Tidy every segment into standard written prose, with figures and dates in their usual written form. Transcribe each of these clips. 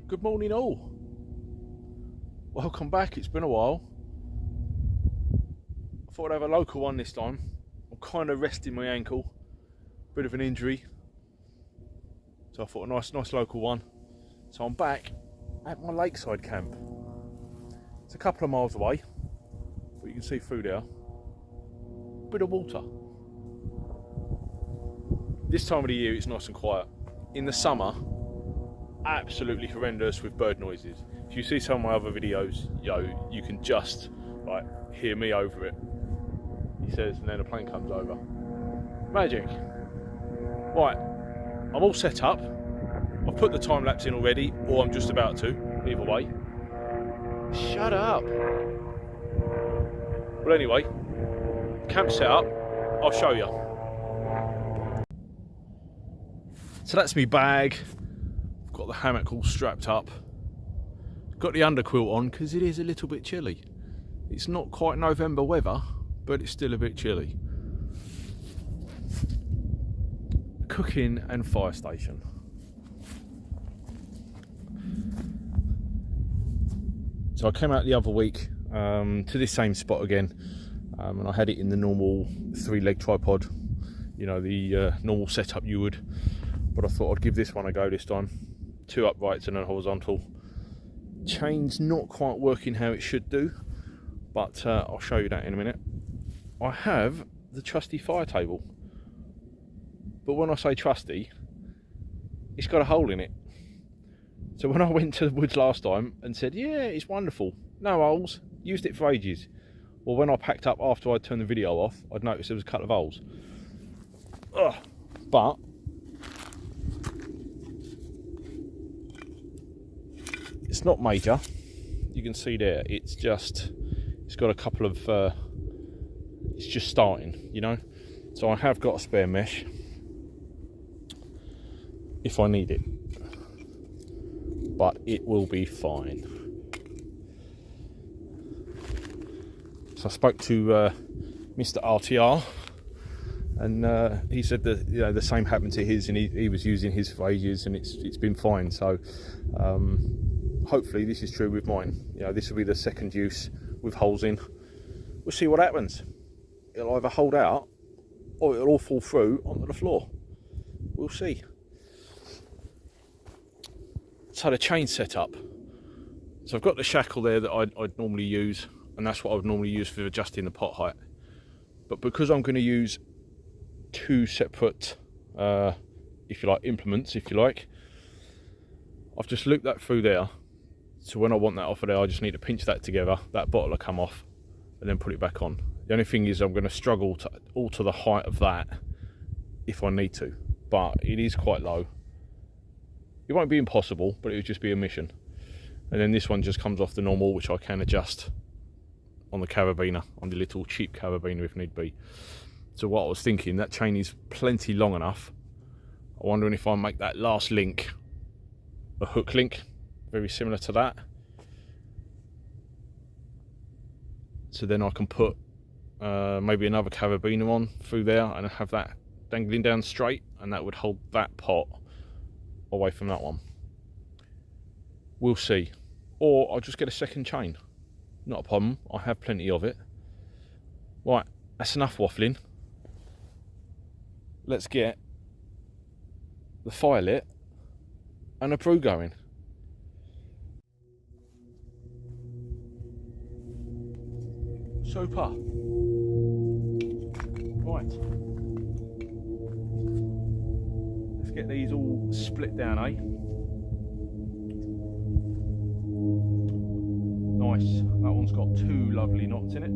Good morning all. Welcome back, it's been a while. I thought I'd have a local one this time. I'm kind of resting my ankle, bit of an injury. So I thought a nice local one. So I'm back at my lakeside camp. It's a couple of miles away, but you can see through there. Bit of water. This time of the year it's nice and quiet. In the summer, absolutely horrendous with bird noises. If you see some of my other videos, you can just like hear me over it. He says, and then a plane comes over. Magic. Right, I'm all set up. I've put the time lapse in already, or I'm just about to. Either way. Shut up. Well, anyway, camp set up. I'll show you. So that's me bag. I've got the hammock all strapped up. Got the underquilt on because it is a little bit chilly. It's not quite November weather, but it's still a bit chilly. Cooking and fire station. So I came out the other week to this same spot again, and I had it in the normal 3-leg tripod, you know, the normal setup you would, but I thought I'd give this one a go this time. 2 uprights and a horizontal. Chain's not quite working how it should do, but I'll show you that in a minute. I have the trusty fire table, but when I say trusty, it's got a hole in it. So when I went to the woods last time and said, yeah, it's wonderful, no holes, used it for ages. Well, when I packed up after I'd turned the video off, I'd noticed there was a couple of holes. Ugh. But it's not major. You can see there, it's got a couple of, it's just starting, you know. So I have got a spare mesh if I need it, but it will be fine. So I spoke to MrRTR, and he said that, you know, the same happened to his, and he was using his for ages, and it's been fine. So hopefully this is true with mine. You know, this will be the second use with holes in. We'll see what happens. It'll either hold out or it'll all fall through onto the floor. We'll see. So the chain set up. So I've got the shackle there that I'd normally use, and that's what I would normally use for adjusting the pot height. But because I'm going to use 2 separate, if you like, implements, if you like, I've just looped that through there. So when I want that off of there, I just need to pinch that together. That bottle will come off, and then put it back on. The only thing is I'm going to struggle to alter the height of that if I need to, but it is quite low. It won't be impossible, but it would just be a mission. And then this one just comes off the normal, which I can adjust on the carabiner, on the little cheap carabiner if need be. So what I was thinking, that chain is plenty long enough. I'm wondering if I make that last link a hook link, very similar to that. So then I can put maybe another carabiner on through there and have that dangling down straight, and that would hold that pot away from that one. We'll see. Or I'll just get a second chain. Not a problem, I have plenty of it. Right, that's enough waffling. Let's get the fire lit and a brew going. Super. Right. Let's get these all split down, eh? Nice. That one's got 2 lovely knots in it,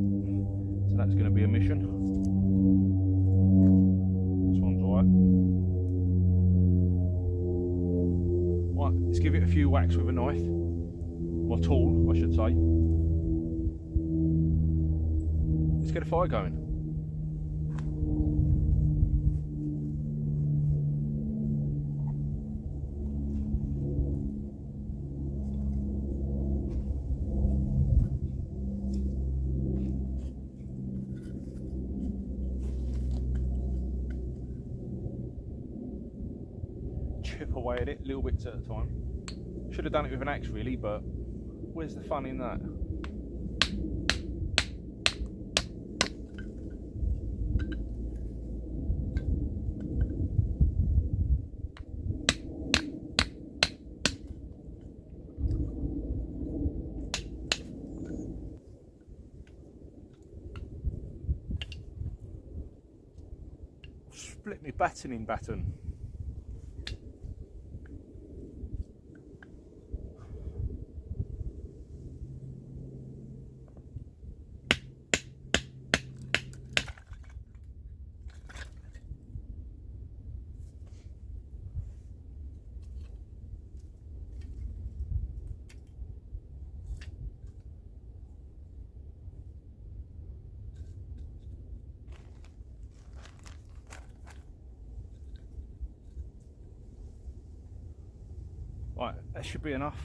so that's going to be a mission. This one's alright. Right, let's give it a few whacks with a knife, or tool, I should say. Let's get a fire going. Chip away at it, little bits at a time. Should have done it with an axe really, but where's the fun in that? Split my battening baton. Right, that should be enough.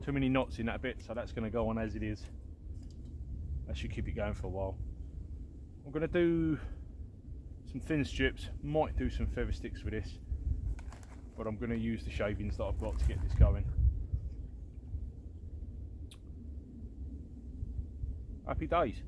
Too many knots in that bit, so that's going to go on as it is. That should keep it going for a while. I'm going to do some thin strips, might do some feather sticks with this, but I'm going to use the shavings that I've got to get this going. Happy days.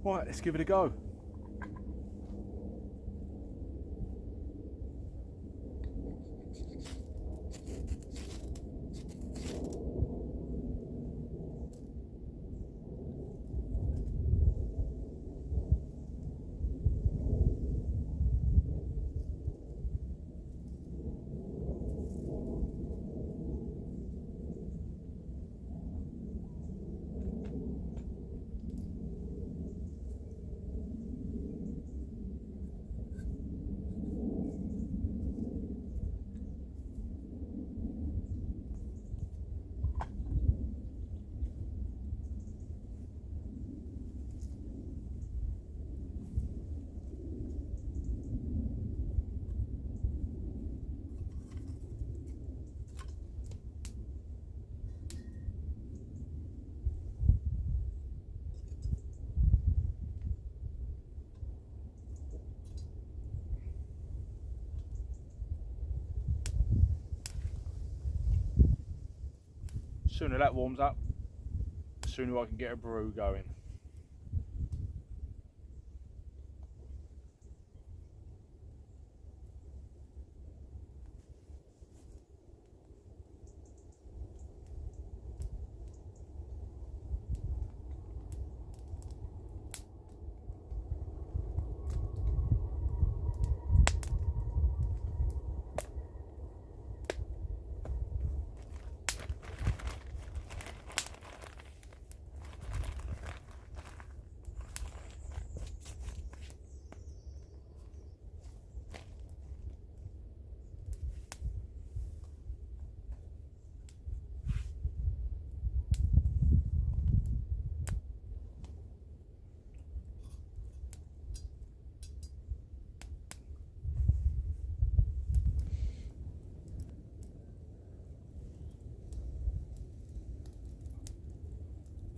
Right, let's give it a go. Sooner that warms up, the sooner I can get a brew going.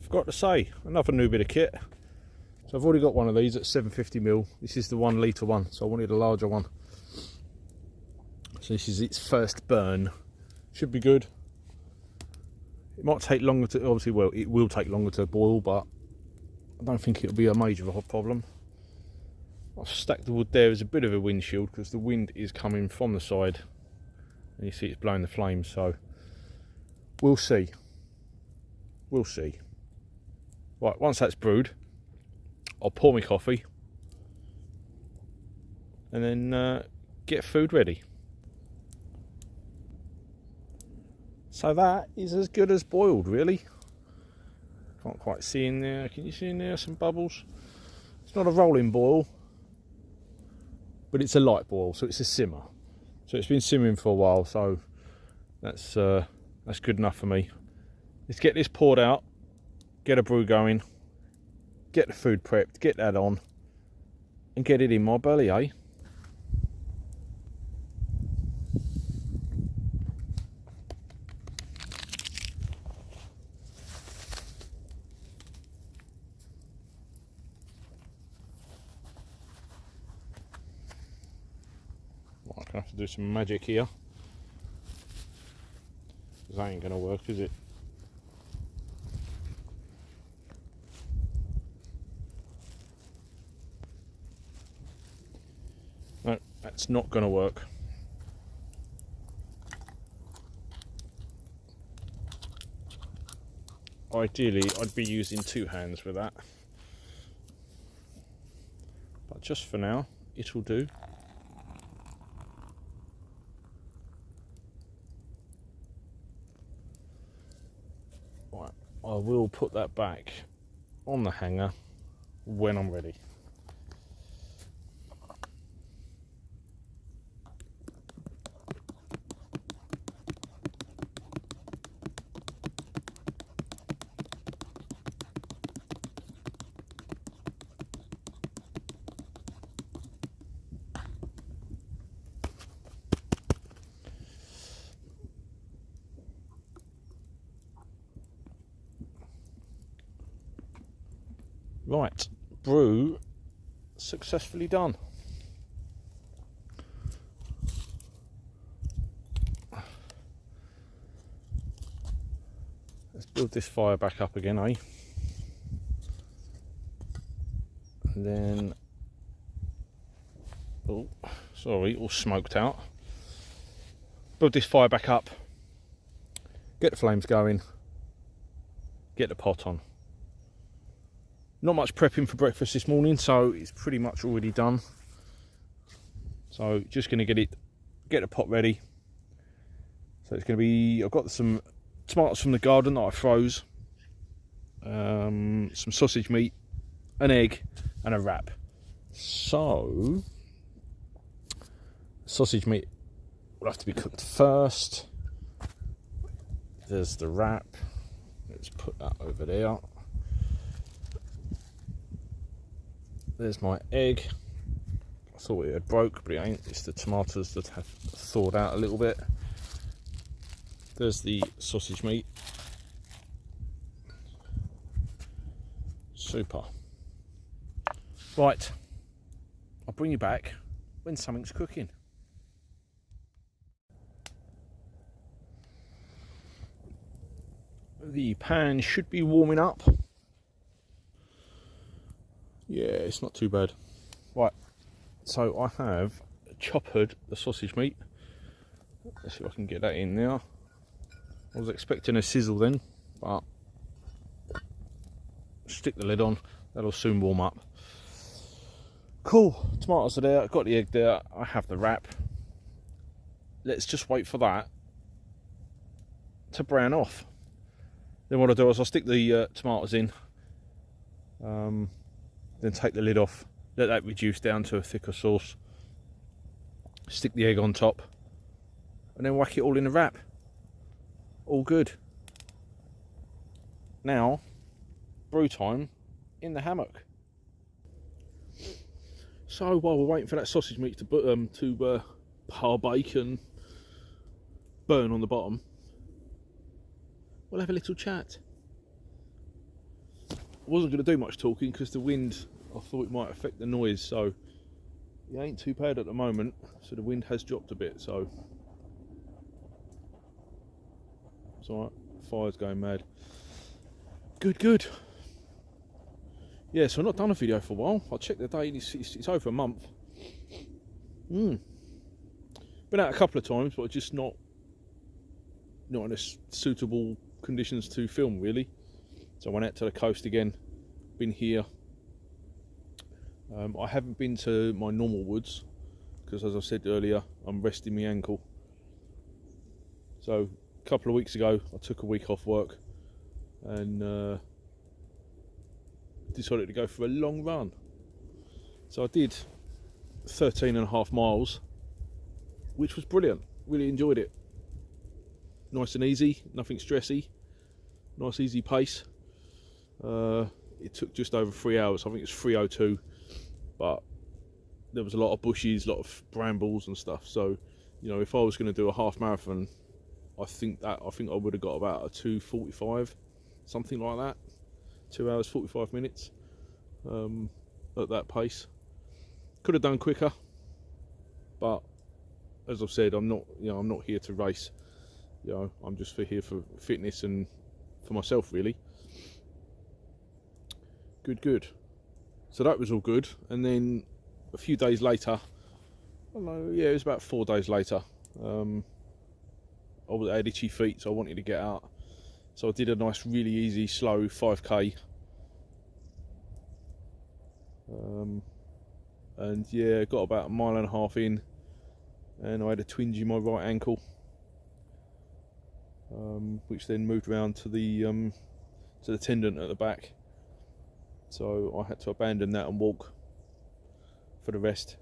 forgot to say, another new bit of kit. So I've already got one of these at 750ml. This is the 1 litre one, so I wanted a larger one. So this is its first burn. Should be good. It might take longer to, obviously, well, it will take longer to boil, but I don't think it'll be a major problem. I've stacked the wood there. There's a bit of a windshield because the wind is coming from the side. And you see it's blowing the flames, so we'll see. We'll see. Right, once that's brewed, I'll pour my coffee and then get food ready. So that is as good as boiled, really. Can't quite see in there. Can you see in there some bubbles? It's not a rolling boil, but it's a light boil, so it's a simmer. So it's been simmering for a while, so that's good enough for me. Let's get this poured out, get a brew going, get the food prepped, get that on, and get it in my belly, eh? I'm gonna have to do some magic here. That ain't gonna work, is it? No, that's not gonna work. Ideally, I'd be using 2 hands with that. But just for now, it'll do. Right, I will put that back on the hanger when I'm ready. Right, brew successfully done. Let's build this fire back up again, eh? And then, oh, sorry, all smoked out. Build this fire back up, get the flames going, get the pot on. Not much prepping for breakfast this morning, so it's pretty much already done. So just going to get the pot ready. So it's going to be, I've got some tomatoes from the garden that I froze, some sausage meat, an egg and a wrap. So sausage meat will have to be cooked first. There's the wrap. Let's put that over there. There's my egg. I thought it had broke, but it ain't. It's the tomatoes that have thawed out a little bit. There's the sausage meat. Super. Right, I'll bring you back when something's cooking. The pan should be warming up. Yeah, it's not too bad. Right, so I have chopped the sausage meat. Let's see if I can get that in there. I was expecting a sizzle then, but stick the lid on, that'll soon warm up. Cool, tomatoes are there, I've got the egg there, I have the wrap. Let's just wait for that to brown off. Then what I'll do is I'll stick the tomatoes in, then take the lid off, let that reduce down to a thicker sauce, stick the egg on top, and then whack it all in the wrap. All good. Now, brew time in the hammock. So while we're waiting for that sausage meat to bake and burn on the bottom, we'll have a little chat. wasn't going to do much talking because the wind, I thought it might affect the noise, so it ain't too bad at the moment. So the wind has dropped a bit, so it's alright. Fire's going mad. Good. Yeah, so I've not done a video for a while. I checked the date, it's over a month. Been out a couple of times, but just not in a suitable conditions to film, really. So I went out to the coast again, been here. I haven't been to my normal woods because, as I said earlier, I'm resting my ankle. So a couple of weeks ago I took a week off work and decided to go for a long run. So I did 13.5 miles, which was brilliant. Really enjoyed it. Nice and easy, nothing stressy, nice easy pace. It took just over 3 hours. I think it's 3:02, but there was a lot of bushes, a lot of brambles and stuff. So, you know, if I was going to do a half marathon, I think I would have got about a 2:45, something like that. 2 hours 45 minutes at that pace. Could have done quicker, but as I've said, I'm not here to race. You know, I'm just here for fitness and for myself, really. Good. So that was all good. And then a few days later, I don't know, yeah, it was about 4 days later, I had itchy feet, so I wanted to get out. So I did a nice, really easy, slow 5k. And yeah, got about 1.5 miles in, and I had a twinge in my right ankle, which then moved around to the tendon at the back. So I had to abandon that and walk for the rest.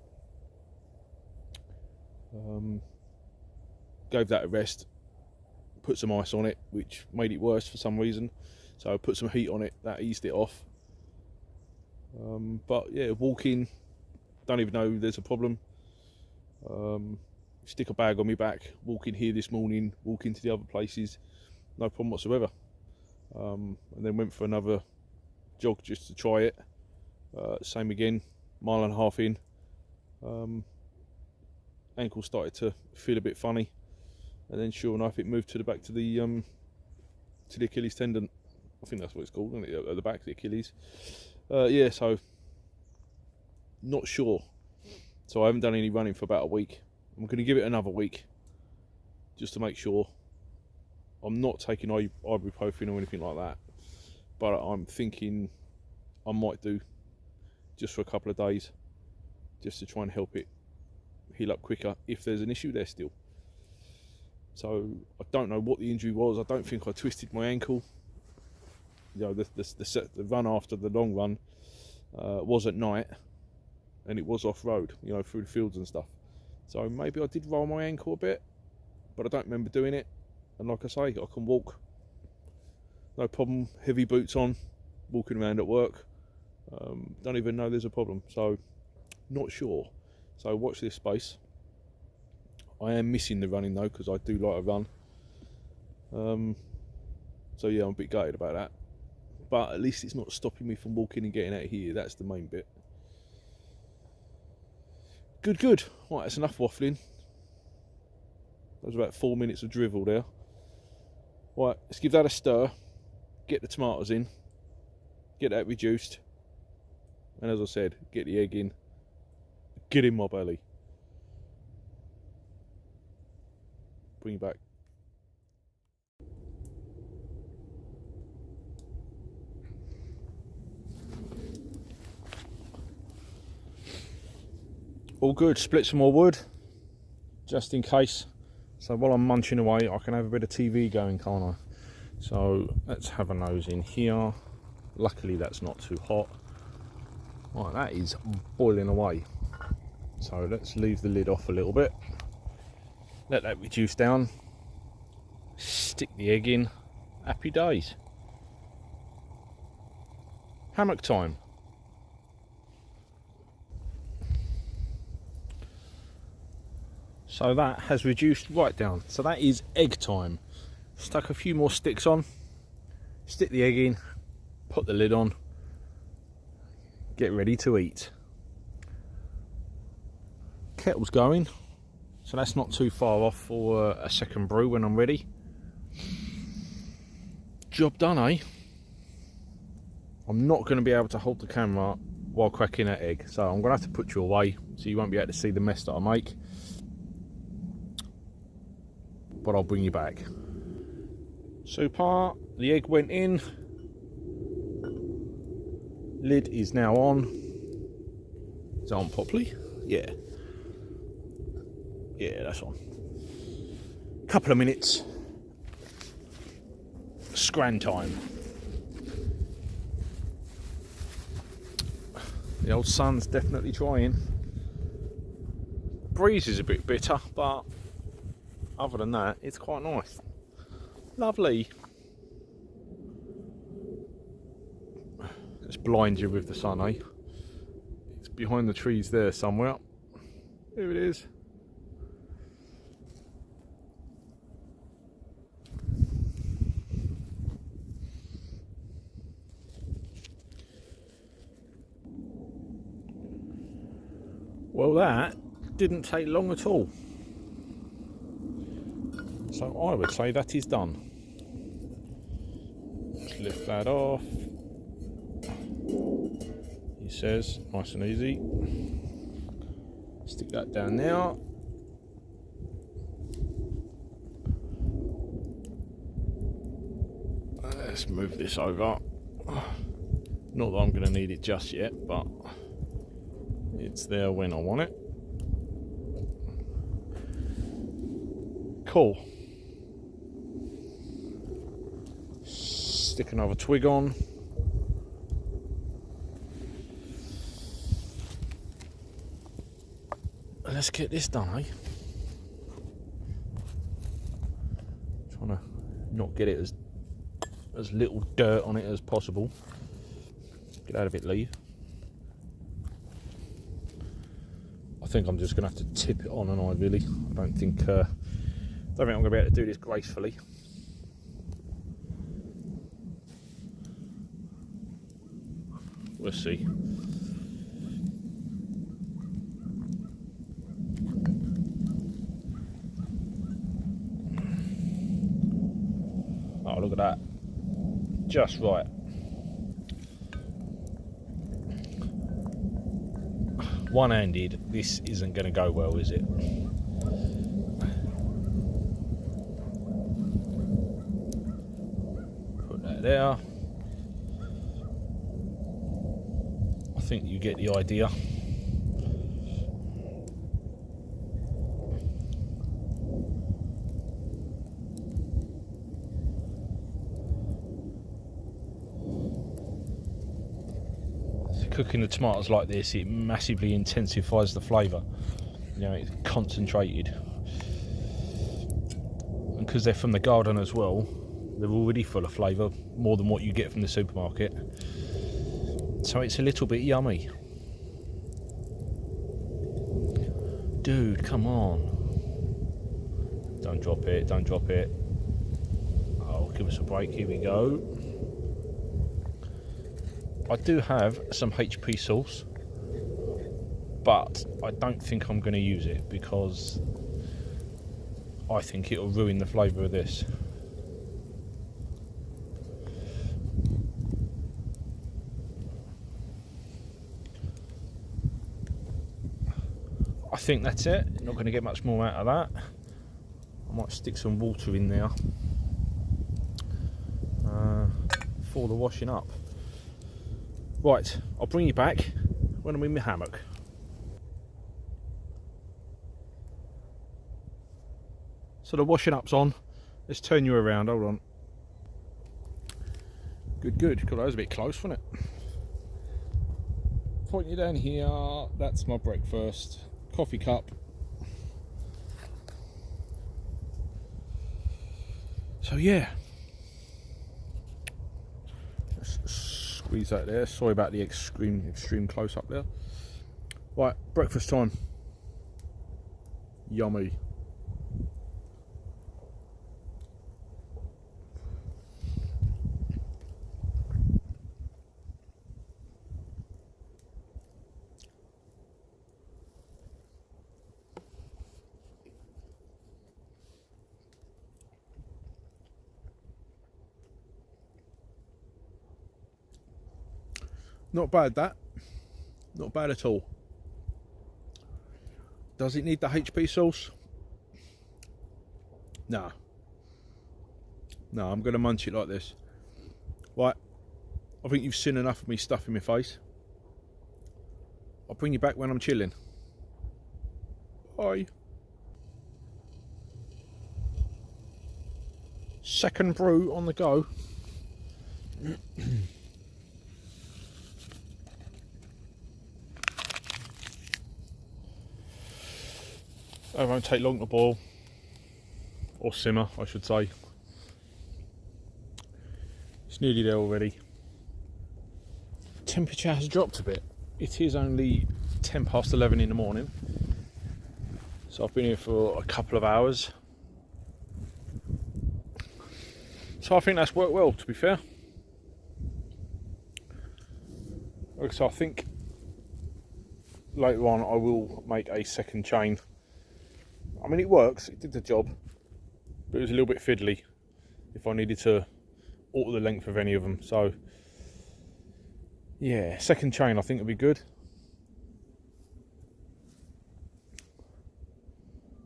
Gave that a rest, put some ice on it, which made it worse for some reason. So I put some heat on it, that eased it off. But yeah, walking, don't even know there's a problem. Stick a bag on my back, walking here this morning, walking to the other places, no problem whatsoever. And then went for another jog just to try it. Same again, 1.5 miles in. Ankle started to feel a bit funny, and then sure enough it moved to the back to the Achilles tendon. I think that's what it's called, isn't it? At the back, the Achilles. Yeah, so not sure. So I haven't done any running for about a week. I'm going to give it another week just to make sure. I'm not taking ibuprofen or anything like that, but I'm thinking I might do just for a couple of days, just to try and help it heal up quicker if there's an issue there still. So I don't know what the injury was. I don't think I twisted my ankle. You know, the run after the long run was at night, and it was off road, you know, through the fields and stuff. So maybe I did roll my ankle a bit, but I don't remember doing it. And like I say, I can walk, no problem. Heavy boots on, walking around at work. Don't even know there's a problem. So not sure. So watch this space. I am missing the running though, because I do like a run. So yeah, I'm a bit gutted about that. But at least it's not stopping me from walking and getting out of here. That's the main bit. Good. Right, that's enough waffling. That was about 4 minutes of drivel there. Right, let's give that a stir. Get the tomatoes in. Get that reduced. And as I said, get the egg in. Get in my belly. Bring it back. All good. Split some more wood, just in case. So while I'm munching away, I can have a bit of TV going, can't I? So let's have a nose in here. Luckily that's not too hot. Right, that is boiling away. So let's leave the lid off a little bit. Let that reduce down. Stick the egg in. Happy days. Hammock time. So that has reduced right down. So that is egg time. Stuck a few more sticks on. Stick the egg in. Put the lid on. get ready to eat. Kettle's going, so that's not too far off for a second brew when I'm ready. Job done, eh? I'm not going to be able to hold the camera while cracking that egg, so I'm going to have to put you away so you won't be able to see the mess that I make. But I'll bring you back. Super, the egg went in. Lid is now on. Is it on properly? Yeah. Yeah, that's on. Couple of minutes. Scran time. The old sun's definitely trying. Breeze is a bit bitter, but other than that, it's quite nice. Lovely. Just blind you with the sun, eh? It's behind the trees there somewhere. Here it is. Well, that didn't take long at all. So I would say that is done. Let's lift that off. He says, nice and easy. Stick that down now. Let's move this over. Not that I'm going to need it just yet, but it's there when I want it. Cool. Stick another twig on. Let's get this done, eh? Trying to not get it as little dirt on it as possible. Get out of it, Lee. I think I'm just going to have to tip it on, and I really, I don't think I'm going to be able to do this gracefully. We'll see. Oh, look at that. Just right. One-handed, this isn't going to go well, is it? Put that there. I think you get the idea. Cooking the tomatoes like this, it massively intensifies the flavour. You know, it's concentrated. And because they're from the garden as well, they're already full of flavour, more than what you get from the supermarket. So it's a little bit yummy. Dude, come on. Don't drop it, don't drop it. Oh, give us a break, here we go. I do have some HP sauce, but I don't think I'm going to use it because I think it'll ruin the flavour of this. I think that's it. Not going to get much more out of that. I might stick some water in there for the washing up. Right, I'll bring you back when I'm in my hammock. So the washing up's on. Let's turn you around, hold on. Good, good. God, that was a bit close, wasn't it? Point you down here, that's my breakfast. Coffee cup. So yeah. Squeeze that there. Sorry about the extreme close up there. Right, breakfast time. Yummy. Not bad, that. Not bad at all. Does it need the HP sauce? Nah. No, I'm going to munch it like this. Right, I think you've seen enough of me stuffing my face. I'll bring you back when I'm chilling. Bye. Second brew on the go. It won't take long to boil, or simmer I should say. It's nearly there already. Temperature has dropped a bit. It is only 11:10 in the morning, so I've been here for a couple of hours. So I think that's worked well, to be fair. So I think later on I will make a second chain. I mean, it works, it did the job, but it was a little bit fiddly if I needed to alter the length of any of them. So yeah, second chain I think would be good.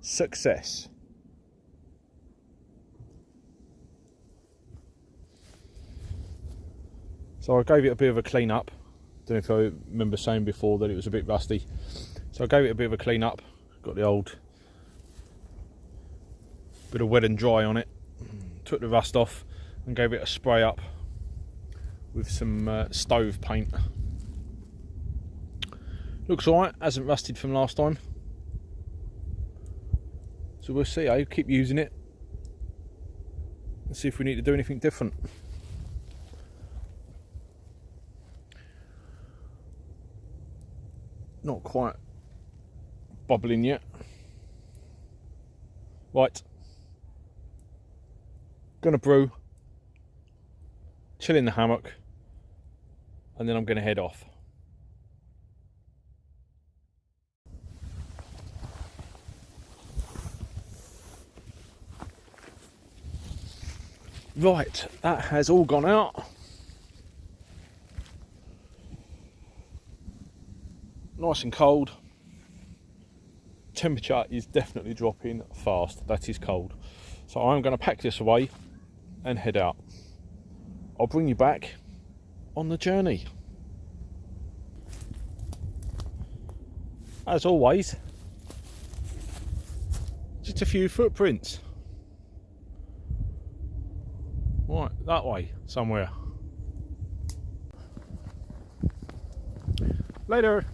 Success. So I gave it a bit of a clean up. Don't know if I remember saying before that it was a bit rusty. So I gave it a bit of a clean up. Got the old bit of wet and dry on it. Took the rust off and gave it a spray up with some stove paint. Looks alright, hasn't rusted from last time. So we'll see, I'll keep using it and see if we need to do anything different. Not quite bubbling yet. Right. Gonna brew, chill in the hammock, and then I'm gonna head off. Right, that has all gone out. Nice and cold. Temperature is definitely dropping fast. That is cold. So I'm going to pack this away and head out. I'll bring you back on the journey. As always, just a few footprints. Right, that way, somewhere. Later.